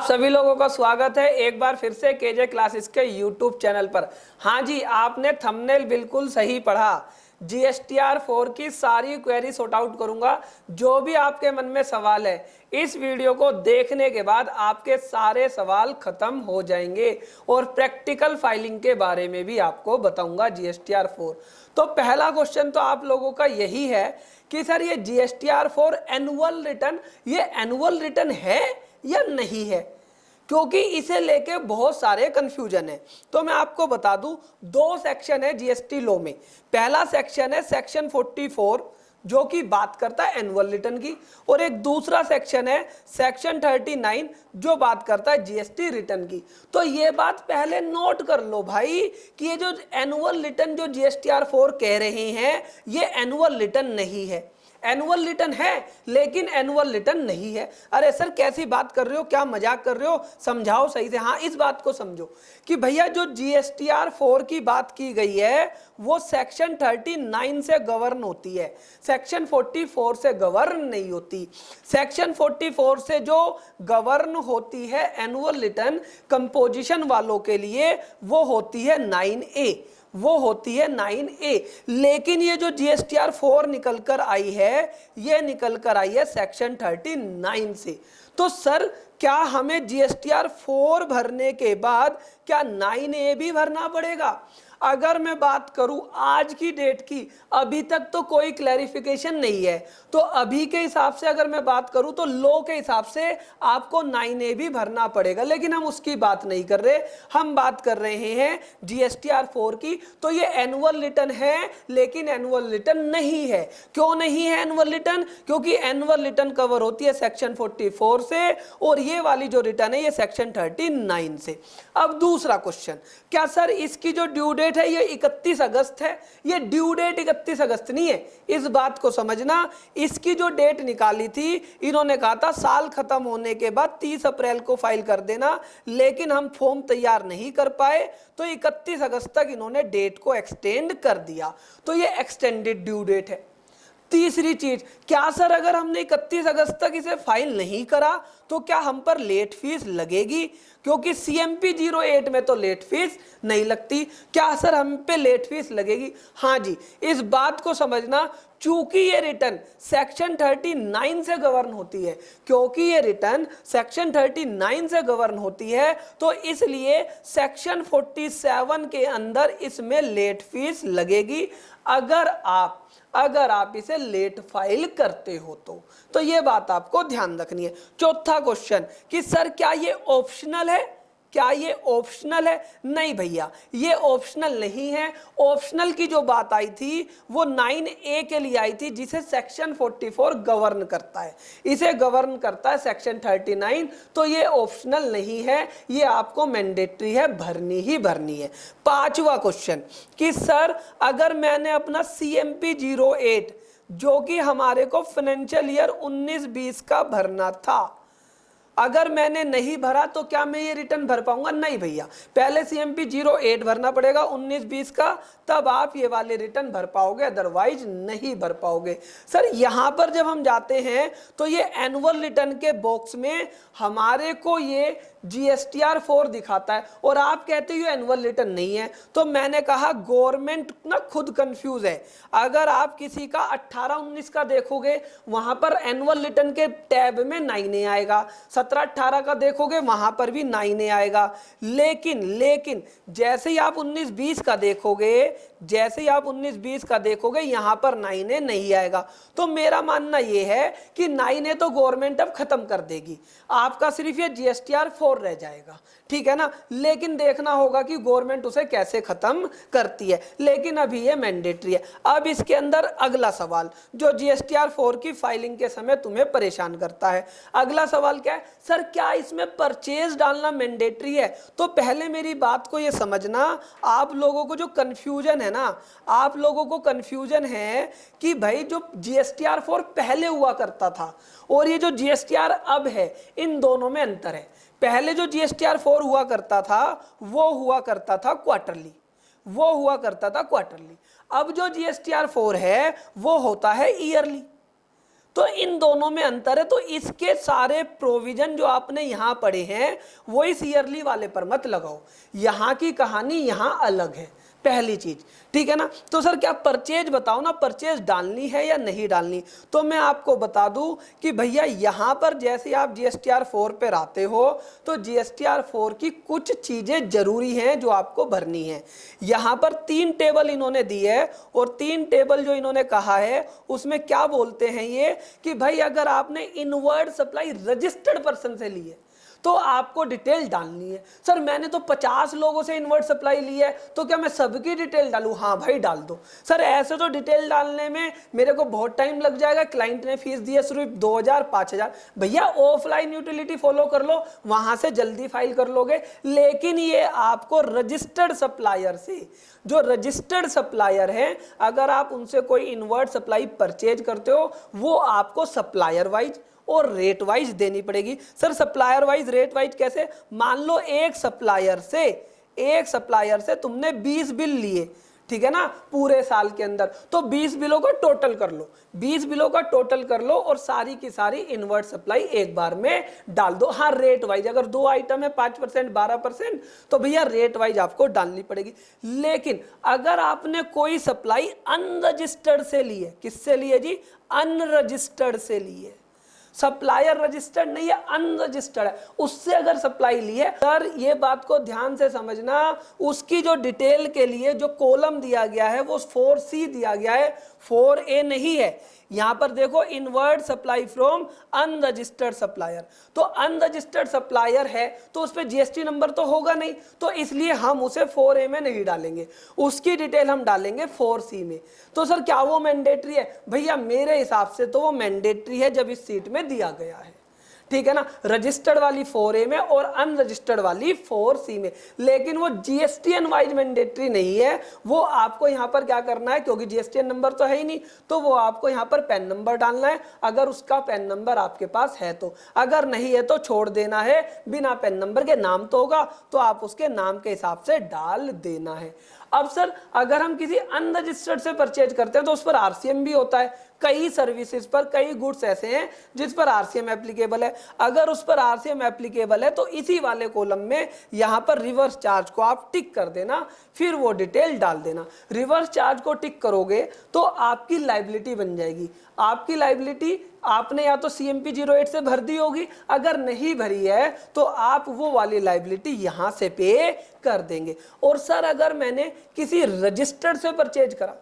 सभी लोगों का स्वागत है एक बार फिर से केजे क्लासेस के यूट्यूब चैनल पर। हाँ जी, आपने थंबनेल बिल्कुल सही पढ़ा। GSTR4 की सारी क्वेरी सॉर्ट आउट करूंगा। जो भी आपके मन में सवाल है, इस वीडियो को देखने के बाद आपके सारे सवाल खत्म हो जाएंगे और प्रैक्टिकल फाइलिंग के बारे में भी आपको बताऊंगा GSTR4। तो पहला क्वेश्चन तो आप लोगों का यही है कि सर ये GSTR4 एनुअल रिटर्न, ये एनुअल रिटर्न है या नहीं है, क्योंकि इसे लेके बहुत सारे कंफ्यूजन है। तो मैं आपको बता दूं, दो सेक्शन है जीएसटी लॉ में। पहला सेक्शन है सेक्शन 44 जो कि बात करता है एनुअल रिटर्न की, और एक दूसरा सेक्शन है सेक्शन 39 जो बात करता है जीएसटी रिटर्न की। तो ये बात पहले नोट कर लो भाई कि ये जो एनुअल रिटर्न जो GSTR4 कह रहे हैं, ये एनुअल रिटर्न नहीं है। एनुअल रिटर्न है लेकिन एनुअल रिटर्न नहीं है। अरे सर कैसी बात कर रहे हो, क्या मजाक कर रहे हो, समझाओ सही से। हाँ, इस बात को समझो कि भैया जो GSTR4 की बात की गई है वो सेक्शन 39 से गवर्न होती है, सेक्शन 44 से गवर्न नहीं होती। सेक्शन 44 से जो गवर्न होती है एनुअल रिटर्न कंपोजिशन वालों के लिए, वो होती है 9A, वो होती है 9A। लेकिन ये जो GSTR4 निकल कर आई है, ये निकल कर आई है सेक्शन 39 से। तो सर क्या हमें GSTR4 भरने के बाद क्या 9A भी भरना पड़ेगा? अगर मैं बात करूं आज की डेट की, अभी तक तो कोई क्लैरिफिकेशन नहीं है। तो अभी के हिसाब से अगर मैं बात करूं तो लॉ के हिसाब से आपको 9A भी भरना पड़ेगा, लेकिन हम उसकी बात नहीं कर रहे। हम बात कर रहे हैं GSTR4 की। तो ये एनुअल रिटर्न है लेकिन एनुअल रिटर्न नहीं है। क्यों नहीं है एनुअल रिटर्न? क्योंकि एनुअल रिटर्न कवर होती है सेक्शन 44 से, और ये वाली जो रिटर्न है ये सेक्शन 39 से। अब दूसरा क्वेश्चन, क्या सर इसकी जो ड्यू डेट है ये 31 अगस्त है? ये ड्यू डेट 31 अगस्त नहीं है, इस बात को समझना। इसकी जो डेट निकाली थी, इन्होंने कहा था साल खत्म होने के बाद 30 अप्रैल को फाइल कर देना, लेकिन हम फॉर्म तैयार नहीं कर पाए तो 31 अगस्त तक इन्होंने डेट को एक्सटेंड कर दिया। तो ये एक्सटेंडेड ड्यू डेट है। तीसरी चीज, क्या सर अगर हमने 31 अगस्त तक इसे फाइल नहीं करा तो क्या हम पर लेट फीस लगेगी? क्योंकि CMP 08 में तो लेट फीस नहीं लगती। क्या सर हम पे लेट फीस लगेगी? हाँ जी, इस बात को समझना। चूंकि ये रिटर्न सेक्शन 39 से गवर्न होती है, क्योंकि ये रिटर्न सेक्शन 39 से गवर्न होती है, तो इसलिए सेक्शन 47 के अंदर इसमें लेट फीस लगेगी अगर आप इसे लेट फाइल करते हो तो ये बात आपको ध्यान रखनी है। चौथा क्वेश्चन कि सर क्या ये ऑप्शनल है? क्या ये ऑप्शनल है? नहीं भैया, ये ऑप्शनल नहीं है। ऑप्शनल की जो बात आई थी वो 9A के लिए आई थी, जिसे सेक्शन 44 गवर्न करता है, इसे गवर्न करता है सेक्शन 39। तो ये ऑप्शनल नहीं है, ये आपको मैंडेटरी है, भरनी ही भरनी है। पांचवा क्वेश्चन कि सर अगर मैंने अपना CMP 08 जो कि हमारे को फाइनेंशियल ईयर 19-20 का भरना था, अगर मैंने नहीं भरा तो क्या मैं ये रिटर्न भर पाऊंगा? नहीं भैया, पहले CMP 08 भरना पड़ेगा 19-20 का, तब आप ये वाले रिटर्न भर पाओगे, अदरवाइज नहीं भर पाओगे। सर यहां पर जब हम जाते हैं तो ये एनुअल रिटर्न के बॉक्स में हमारे को ये GSTR4 दिखाता है और आप कहते हो ये एनुअल रिटर्न नहीं है। तो मैंने कहा गवर्नमेंट ना खुद कंफ्यूज है। अगर आप किसी का 18-19 का देखोगे, वहां पर एनुअल रिटर्न के टैब में 9A आएगा, 17-18 का देखोगे वहां पर भी 9A आएगा। लेकिन जैसे ही आप 19-20 का देखोगे, यहां पर 9A नहीं आएगा। तो मेरा मानना यह है कि 9A तो गवर्नमेंट अब खत्म कर देगी, आपका सिर्फ ये GSTR4 रह जाएगा, ठीक है ना। लेकिन देखना होगा कि गवर्नमेंट उसे कैसे खत्म करती है, लेकिन अभी ये मैंडेटरी है। अब इसके अंदर अगला सवाल जो GSTR4 की फाइलिंग के समय तुम्हें परेशान करता है, अगला सवाल क्या है? सर क्या इसमें परचेज डालना मैंडेटरी है? तो पहले मेरी बात को ये समझना, आप लोगों को जो कंफ्यूजन है ना, आप लोगों को कंफ्यूजन है कि भाई जो GSTR4 पहले हुआ करता था और ये जो GSTR अब है, इन दोनों में अंतर है। पहले जो GSTR4 हुआ करता था वो हुआ करता था क्वार्टरली, अब जो GSTR4 है वो होता है ईयरली। तो इन दोनों में अंतर है। तो इसके सारे प्रोविजन जो आपने यहां पढ़े हैं वो इस ईयरली वाले पर मत लगाओ, यहां की कहानी यहां अलग है, पहली चीज, ठीक है ना। तो सर क्या परचेज बताओ ना, परचेज डालनी है या नहीं डालनी। तो मैं आपको बता दूं कि भैया यहां पर जैसे आप जीएसटीआर 4 पे आते हो तो जीएसटीआर 4 की कुछ चीजें जरूरी हैं जो आपको भरनी है। यहां पर 3 टेबल इन्होंने दी है और 3 टेबल जो इन्होंने कहा है उसमें क्या बोलते हैं ये कि भाई अगर आपने इनवर्ड सप्लाई रजिस्टर्ड पर्सन से ली है तो आपको डिटेल डालनी है। सर मैंने तो 50 लोगों से इनवर्ट सप्लाई ली है तो क्या मैं सबकी डिटेल डालूं। हाँ भाई डाल दो। सर ऐसे तो डिटेल डालने में मेरे को बहुत टाइम लग जाएगा, क्लाइंट ने फीस दी है सिर्फ 2000 5000। भैया ऑफलाइन यूटिलिटी फॉलो कर लो, वहां से जल्दी फाइल कर लोगे। लेकिन ये आपको रजिस्टर्ड सप्लायर से, जो रजिस्टर्ड सप्लायर है, अगर आप उनसे कोई इनवर्ट सप्लाई परचेज करते हो वो आपको सप्लायर वाइज और रेट वाइज देनी पड़ेगी। Sir supplier wise rate wise कैसे, मान लो एक सप्लायर से तुमने 20 बिल लिए, ठीक है ना, पूरे साल के अंदर, तो 20 बिलों का टोटल कर लो, 20 बिलों का टोटल कर लो और सारी की सारी इनवर्ट सप्लाई एक बार में डाल दो। हाँ रेट वाइज, अगर 2 आइटम है 5% 12% तो भैया रेट वाइज आपको डालनी पड़ेगी। लेकिन अगर आपने कोई सप्लाई अनरजिस्टर्ड से ली है, किससे ली है जी, अनरजिस्टर्ड से ली है, सप्लायर रजिस्टर्ड नहीं है, अनरजिस्टर्ड है, उससे अगर सप्लाई ली है, सर ये बात को ध्यान से समझना, उसकी जो डिटेल के लिए जो कॉलम दिया गया है वो 4C दिया गया है, 4A नहीं है। यहां पर देखो inward supply from unregistered supplier, तो अनरजिस्टर्ड सप्लायर है तो उस पर जीएसटी नंबर तो होगा नहीं, तो इसलिए हम उसे 4A में नहीं डालेंगे, उसकी डिटेल हम डालेंगे 4C में। तो सर क्या वो मैंडेटरी है, भैया मेरे हिसाब से तो वो मैंडेटरी है जब इस सीट में दिया गया है, ठीक है ना, रजिस्टर्ड वाली 4A में और अनरजिस्टर्ड वाली 4C में। लेकिन वो जीएसटीएन वाइज मैंडेटरी नहीं है, वो आपको यहाँ पर क्या करना है, क्योंकि जीएसटीएन नंबर तो है ही नहीं, तो वो आपको यहाँ पर पैन नंबर डालना है, अगर उसका पैन नंबर आपके पास है तो, अगर नहीं है तो छोड़ देना है, बिना पैन नंबर के नाम तो होगा तो आप उसके नाम के हिसाब से डाल देना है। अब सर अगर हम किसी अनरजिस्टर्ड से परचेज करते हैं तो उस पर आरसीएम भी होता है, कई सर्विसेज पर कई गुड्स ऐसे हैं जिस पर आरसीएम एप्लीकेबल है। अगर उस पर आरसीएम एप्लीकेबल है तो इसी वाले कॉलम में यहाँ पर रिवर्स चार्ज को आप टिक कर देना, फिर वो डिटेल डाल देना। रिवर्स चार्ज को टिक करोगे तो आपकी लाइबिलिटी बन जाएगी। आपकी लाइबिलिटी आपने या तो CMP 08 से भर दी होगी, अगर नहीं भरी है तो आप वो वाली लाइबिलिटी यहाँ से पे कर देंगे। और सर अगर मैंने किसी रजिस्टर्ड से परचेज करा,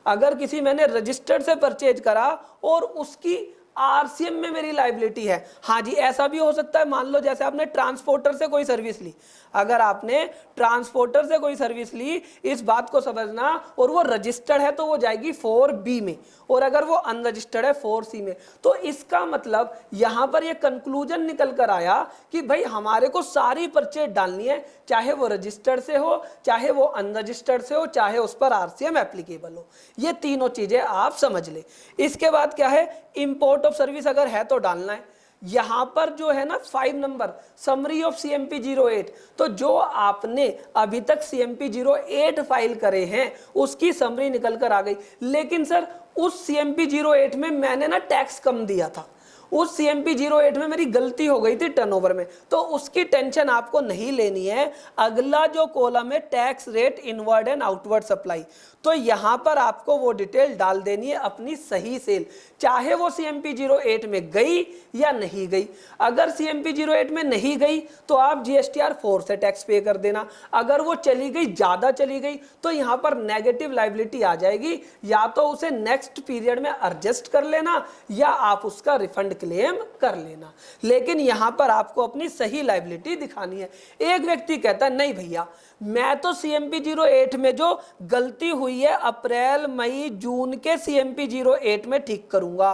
अगर किसी मैंने रजिस्टर्ड से परचेज करा और उसकी आरसीएम में मेरी लाइबिलिटी है, हाँ जी ऐसा भी हो सकता है। मान लो जैसे आपने ट्रांसपोर्टर से कोई सर्विस ली, अगर आपने ट्रांसपोर्टर से कोई सर्विस ली, इस बात को समझना, और वो रजिस्टर्ड है तो वो जाएगी 4B में, और अगर वो अनरजिस्टर्ड है 4C में। तो इसका मतलब यहां पर ये कंक्लूजन निकल कर आया कि भाई हमारे को सारी परचेज डालनी है, चाहे वो रजिस्टर्ड से हो, चाहे वो अनरजिस्टर्ड से हो, चाहे उस पर आरसीएम एप्लीकेबल हो। ये तीनों चीजें आप समझ ले। इसके बाद क्या है, इंपोर्ट ऑफ सर्विस अगर है तो डालना है। यहां पर जो है ना 5 नंबर समरी ऑफ CMP 08, तो जो आपने अभी तक CMP 08 फाइल करे हैं उसकी समरी निकल कर आ गई। लेकिन सर उस CMP 08 में मैंने ना टैक्स कम दिया था, उस CMP 08 में मेरी गलती हो गई थी टर्नओवर में, तो उसकी टेंशन आपको नहीं लेनी है। अगला जो कॉलम है tax rate inward and outward supply, तो यहां पर आपको वो डिटेल डाल देनी है अपनी सही सेल, चाहे वो CMP 08 में गई या नहीं गई। अगर CMP 08 में नहीं गई तो आप GSTR 4 से टैक्स पे कर देना, अगर वो चली गई, ज्यादा चली गई, तो यहां पर नेगेटिव लाइबिलिटी आ जाएगी, या तो उसे नेक्स्ट पीरियड में एडजस्ट कर लेना या आप उसका रिफंड क्लेम कर लेना। लेकिन यहां पर आपको अपनी सही लाइबिलिटी दिखानी है। एक व्यक्ति कहता है नहीं भैया मैं तो CMP 08 में जो गलती हुई है अप्रैल मई जून के CMP 08 में ठीक करूंगा,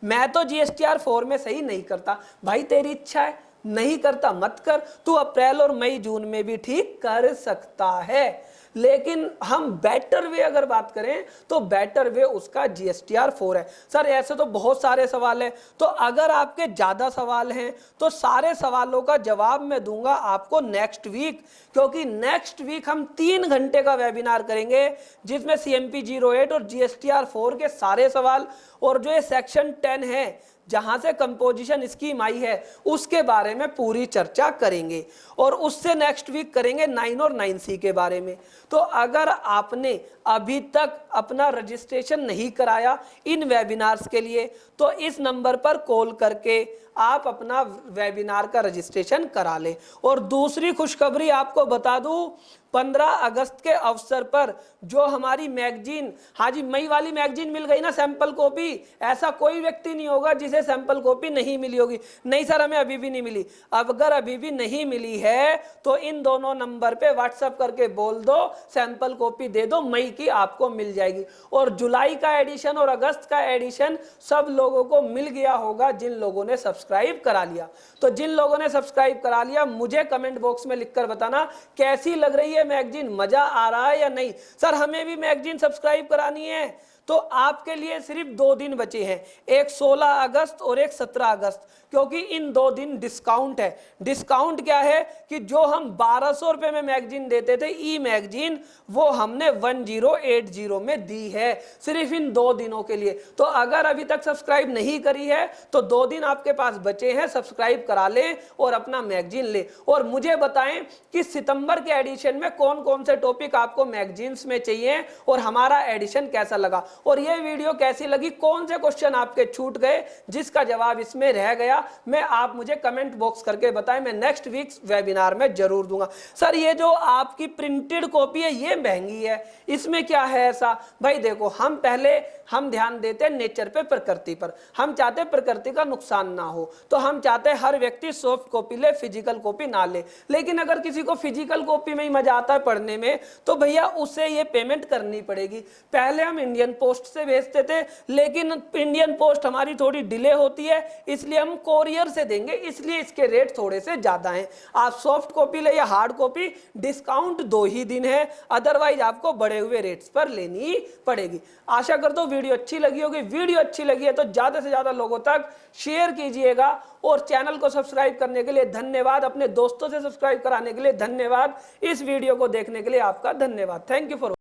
मैं तो GSTR 4 में सही नहीं करता। भाई तेरी इच्छा है, नहीं करता मत कर, तू अप्रैल और मई जून में भी ठीक कर सकता है। लेकिन हम बेटर वे अगर बात करें तो बेटर वे उसका GSTR 4 है। सर ऐसे तो बहुत सारे सवाल हैं, तो अगर आपके ज़्यादा सवाल हैं तो सारे सवालों का जवाब मैं दूंगा आपको नेक्स्ट वीक, क्योंकि नेक्स्ट वीक हम 3 घंटे का वेबिनार करेंगे जिसमें CMP 08 और GSTR 4 के सारे सवाल और जो ये सेक्शन 10 है जहां से कंपोजिशन स्कीम आई है उसके बारे में पूरी चर्चा करेंगे, और उससे नेक्स्ट वीक करेंगे 9 और 9C के बारे में। तो अगर आपने अभी तक अपना रजिस्ट्रेशन नहीं कराया इन वेबिनार्स के लिए तो इस नंबर पर कॉल करके आप अपना वेबिनार का रजिस्ट्रेशन करा लें। और दूसरी खुशखबरी आपको बता दूं, 15 अगस्त के अवसर पर जो हमारी मैगजीन, हाँ जी मई वाली मैगजीन मिल गई ना सैंपल कॉपी, ऐसा कोई व्यक्ति नहीं होगा जिसे सैंपल कॉपी नहीं मिली होगी। नहीं सर हमें अभी भी नहीं मिली। अब अगर अभी भी नहीं मिली है तो इन दोनों नंबर पे व्हाट्सएप करके बोल दो, सैंपल कॉपी दे दो, मई की आपको मिल जाएगी। और जुलाई का एडिशन और अगस्त का एडिशन सब लोगों को मिल गया होगा जिन लोगों ने सब्सक्राइब करा लिया। तो जिन लोगों ने सब्सक्राइब करा लिया मुझे कमेंट बॉक्स में लिखकर बताना कैसी लग रही है मैगजीन, मजा आ रहा है या नहीं। सर हमें भी मैगजीन सब्सक्राइब करानी है, तो आपके लिए सिर्फ 2 दिन बचे हैं, एक 16 अगस्त और एक 17 अगस्त, क्योंकि इन 2 दिन डिस्काउंट है। डिस्काउंट क्या है कि जो हम 1200 रुपए में मैगजीन देते थे ई मैगजीन, वो हमने 1080 में दी है सिर्फ इन 2 दिनों के लिए। तो अगर अभी तक सब्सक्राइब नहीं करी है तो 2 दिन आपके पास बचे हैं, सब्सक्राइब करा लें और अपना मैगजीन ले। और मुझे बताएं कि सितंबर के एडिशन में कौन कौन से टॉपिक आपको मैगजीन्स में चाहिए और हमारा एडिशन कैसा लगा, और ये वीडियो कैसी लगी, कौन से क्वेश्चन आपके छूट गए जिसका जवाब इसमें रह गया, मैं आप मुझे कमेंट बॉक्स करके बताएं, मैं नेक्स्ट वीक वेबिनार में जरूर दूंगा। सर ये जो आपकी प्रिंटेड कॉपी है ये महंगी है, इसमें क्या है ऐसा? भाई देखो हम ध्यान देते हैं नेचर पे, प्रकृति पर। हम चाहते हैं प्रकृति का नुकसान ना हो, तो हम चाहते हैं हर व्यक्ति सॉफ्ट कॉपी ले, फिजिकल कॉपी ना ले। लेकिन अगर किसी को फिजिकल कॉपी में ही मजा आता है पढ़ने में तो भैया उसे ये पेमेंट करनी पड़ेगी। पहले हम इंडियन पोस्ट से भेजते थे, लेकिन इंडियन पोस्ट हमारी थोड़ी डिले होती है इसलिए हम कोरियर से देंगे, इसलिए इसके रेट थोड़े से ज्यादा हैं। आप सॉफ्ट कॉपी ले या हार्ड कॉपी, डिस्काउंट 2 ही दिन है, अदरवाइज आपको बढ़े हुए रेट्स पर लेनी पड़ेगी। आशा करता हूं वीडियो अच्छी लगी होगी। वीडियो अच्छी लगी है तो ज्यादा से ज्यादा लोगों तक शेयर कीजिएगा, और चैनल को सब्सक्राइब करने के लिए धन्यवाद, अपने दोस्तों से सब्सक्राइब कराने के लिए धन्यवाद, इस वीडियो को देखने के लिए आपका धन्यवाद। Thank you for